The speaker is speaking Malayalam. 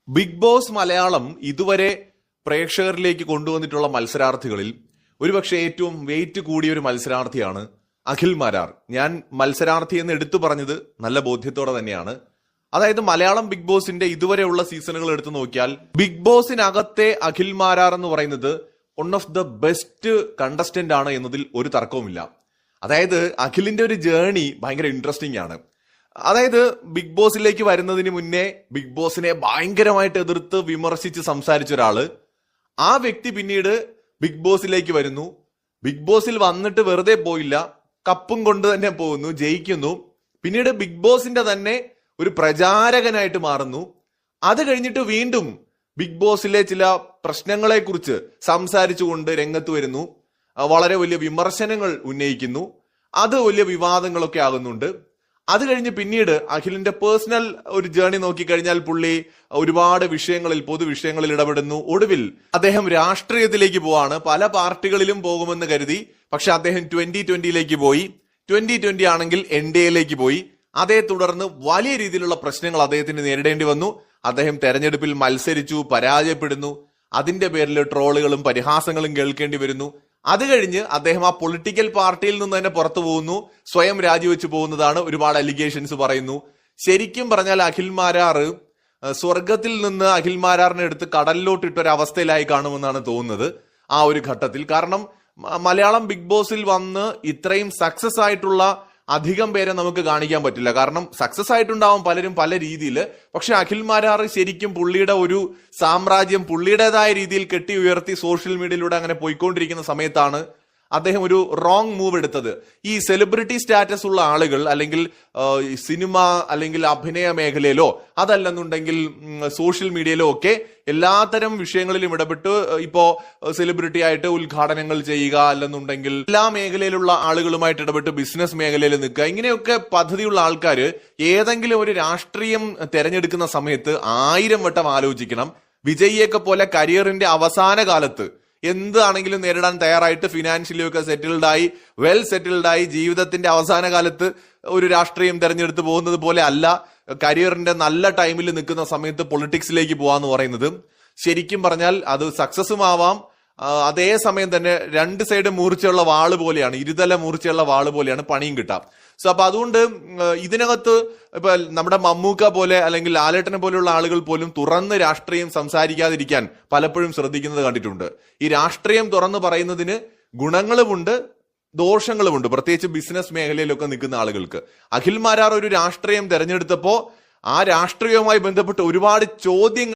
ബിഗ് ബോസ് മലയാളം ഇതുവരെ പ്രേക്ഷകരിലേക്ക് കൊണ്ടുവന്നിട്ടുള്ള മത്സരാർത്ഥികളിൽ ഒരുപക്ഷെ ഏറ്റവും വെയിറ്റ് കൂടിയ ഒരു മത്സരാർത്ഥിയാണ് അഖിൽ മാരാർ. ഞാൻ മത്സരാർത്ഥി എന്ന് എടുത്തു പറഞ്ഞത് നല്ല ബോധ്യത്തോടെ തന്നെയാണ്. അതായത് മലയാളം ബിഗ് ബോസിന്റെ ഇതുവരെയുള്ള സീസണുകൾ എടുത്തു നോക്കിയാൽ ബിഗ് ബോസിനകത്തെ അഖിൽ മാരാർ എന്ന് പറയുന്നത് one of the best contestant ആണ് എന്നതിൽ ഒരു തർക്കവുമില്ല. അതായത് അഖിലിന്റെ ഒരു ജേണി ഭയങ്കര ഇൻട്രസ്റ്റിംഗ് ആണ്. അതായത് ബിഗ് ബോസിലേക്ക് വരുന്നതിന് മുന്നേ ബിഗ് ബോസിനെ ഭയങ്കരമായിട്ട് എതിർത്ത് വിമർശിച്ച് സംസാരിച്ച ഒരാള്, ആ വ്യക്തി പിന്നീട് ബിഗ് ബോസിലേക്ക് വരുന്നു. ബിഗ് ബോസിൽ വന്നിട്ട് വെറുതെ പോയില്ല, കപ്പും കൊണ്ട് തന്നെ പോകുന്നു, ജയിക്കുന്നു. പിന്നീട് ബിഗ് ബോസിന്റെ തന്നെ ഒരു പ്രചാരകനായിട്ട് മാറുന്നു. അത് കഴിഞ്ഞിട്ട് വീണ്ടും ബിഗ് ബോസിലെ ചില പ്രശ്നങ്ങളെ കുറിച്ച് സംസാരിച്ചുകൊണ്ട് രംഗത്ത് വരുന്നു. വളരെ വലിയ വിമർശനങ്ങൾ ഉന്നയിക്കുന്നു. അത് വലിയ വിവാദങ്ങളൊക്കെ ആകുന്നുണ്ട്. അത് കഴിഞ്ഞ് പിന്നീട് അഖിലിന്റെ പേഴ്സണൽ ഒരു ജേണി നോക്കിക്കഴിഞ്ഞാൽ പുള്ളി ഒരുപാട് വിഷയങ്ങളിൽ, പൊതുവിഷയങ്ങളിൽ ഇടപെടുന്നു. ഒടുവിൽ അദ്ദേഹം രാഷ്ട്രീയത്തിലേക്ക് പോവാണ്. പല പാർട്ടികളിലും പോകുമെന്ന് കരുതി, പക്ഷെ അദ്ദേഹം 2020 പോയി. 2020 ആണെങ്കിൽ NDA പോയി. അതേ തുടർന്ന് വലിയ രീതിയിലുള്ള പ്രശ്നങ്ങൾ അദ്ദേഹത്തിന് നേരിടേണ്ടി വന്നു. അദ്ദേഹം തെരഞ്ഞെടുപ്പിൽ മത്സരിച്ചു, പരാജയപ്പെടുന്നു. അതിന്റെ പേരിൽ ട്രോളുകളും പരിഹാസങ്ങളും കേൾക്കേണ്ടി വരുന്നു. അത് കഴിഞ്ഞ് അദ്ദേഹം ആ പൊളിറ്റിക്കൽ പാർട്ടിയിൽ നിന്ന് തന്നെ പുറത്തു പോകുന്നു, സ്വയം രാജിവെച്ച് പോകുന്നതാണ്. ഒരുപാട് അലിഗേഷൻസ് പറയുന്നു. ശരിക്കും പറഞ്ഞാൽ അഖിൽ മാരാർ സ്വർഗത്തിൽ നിന്ന് അഖിൽ മാരാറിനെ എടുത്ത് കടലിലോട്ട് ഇട്ടൊരു അവസ്ഥയിലായി കാണുമെന്നാണ് തോന്നുന്നത് ആ ഒരു ഘട്ടത്തിൽ. കാരണം മലയാളം ബിഗ് ബോസിൽ വന്ന് ഇത്രയും സക്സസ് ആയിട്ടുള്ള അധികം പേരെ നമുക്ക് കാണിക്കാൻ പറ്റില്ല. കാരണം സക്സസ് ആയിട്ടുണ്ടാവും പലരും പല രീതിയിൽ. പക്ഷെ അഖിൽ മാരാർ ശരിക്കും പുള്ളിയുടെ ഒരു സാമ്രാജ്യം പുള്ളിയുടേതായ രീതിയിൽ കെട്ടി ഉയർത്തി സോഷ്യൽ മീഡിയയിലൂടെ അങ്ങനെ പോയിക്കൊണ്ടിരിക്കുന്ന സമയത്താണ് അദ്ദേഹം ഒരു റോങ് മൂവ് എടുത്തത്. ഈ സെലിബ്രിറ്റി സ്റ്റാറ്റസ് ഉള്ള ആളുകൾ, അല്ലെങ്കിൽ സിനിമ അല്ലെങ്കിൽ അഭിനയ മേഖലയിലോ അതല്ലെന്നുണ്ടെങ്കിൽ സോഷ്യൽ മീഡിയയിലോ ഒക്കെ എല്ലാത്തരം വിഷയങ്ങളിലും ഇടപെട്ട് ഇപ്പോ സെലിബ്രിറ്റി ആയിട്ട് ഉദ്ഘാടനങ്ങൾ ചെയ്യുക, അല്ലെന്നുണ്ടെങ്കിൽ എല്ലാ മേഖലയിലുള്ള ആളുകളുമായിട്ട് ഇടപെട്ട് ബിസിനസ് മേഖലയിൽ നിൽക്കുക, ഇങ്ങനെയൊക്കെ പദ്ധതിയുള്ള ആൾക്കാർ ഏതെങ്കിലും ഒരു രാഷ്ട്രീയം തെരഞ്ഞെടുക്കുന്ന സമയത്ത് 1000 വട്ടം ആലോചിക്കണം. വിജയിയൊക്കെ പോലെ കരിയറിന്റെ അവസാന കാലത്ത് എന്താണെങ്കിലും നേരിടാൻ തയ്യാറായിട്ട് ഫിനാൻഷ്യലി ഒക്കെ സെറ്റിൽഡായി, വെൽ സെറ്റിൽഡായി ജീവിതത്തിന്റെ അവസാന കാലത്ത് ഒരു രാഷ്ട്രീയം തെരഞ്ഞെടുത്ത് പോകുന്നത് പോലെ അല്ല കരിയറിന്റെ നല്ല ടൈമിൽ നിൽക്കുന്ന സമയത്ത് പൊളിറ്റിക്സിലേക്ക് പോവാന്ന് പറയുന്നത്. ശരിക്കും പറഞ്ഞാൽ അത് സക്സസും ആവാം, അതേ സമയം തന്നെ രണ്ട് സൈഡ് മൂർച്ചയുള്ള വാള് പോലെയാണ്, ഇരുതല മൂർച്ചയുള്ള വാള് പോലെയാണ്, പണിയും കിട്ടാം. സോ അപ്പൊ അതുകൊണ്ട് ഇതിനകത്ത് ഇപ്പൊ നമ്മുടെ മമ്മൂക്ക പോലെ അല്ലെങ്കിൽ ലാലേട്ടനെ പോലെയുള്ള ആളുകൾ പോലും തുറന്ന് രാഷ്ട്രീയം സംസാരിക്കാതിരിക്കാൻ പലപ്പോഴും ശ്രദ്ധിക്കുന്നത് കണ്ടിട്ടുണ്ട്. ഈ രാഷ്ട്രീയം തുറന്ന് പറയുന്നതിന് ഗുണങ്ങളുമുണ്ട്, ദോഷങ്ങളുമുണ്ട്, പ്രത്യേകിച്ച് ബിസിനസ് മേഖലയിലൊക്കെ നിൽക്കുന്ന ആളുകൾക്ക്. അഖിൽ മാരാർ ഒരു രാഷ്ട്രീയം തെരഞ്ഞെടുത്തപ്പോ ആ രാഷ്ട്രീയവുമായി ബന്ധപ്പെട്ട് ഒരുപാട് ചോദ്യങ്ങൾ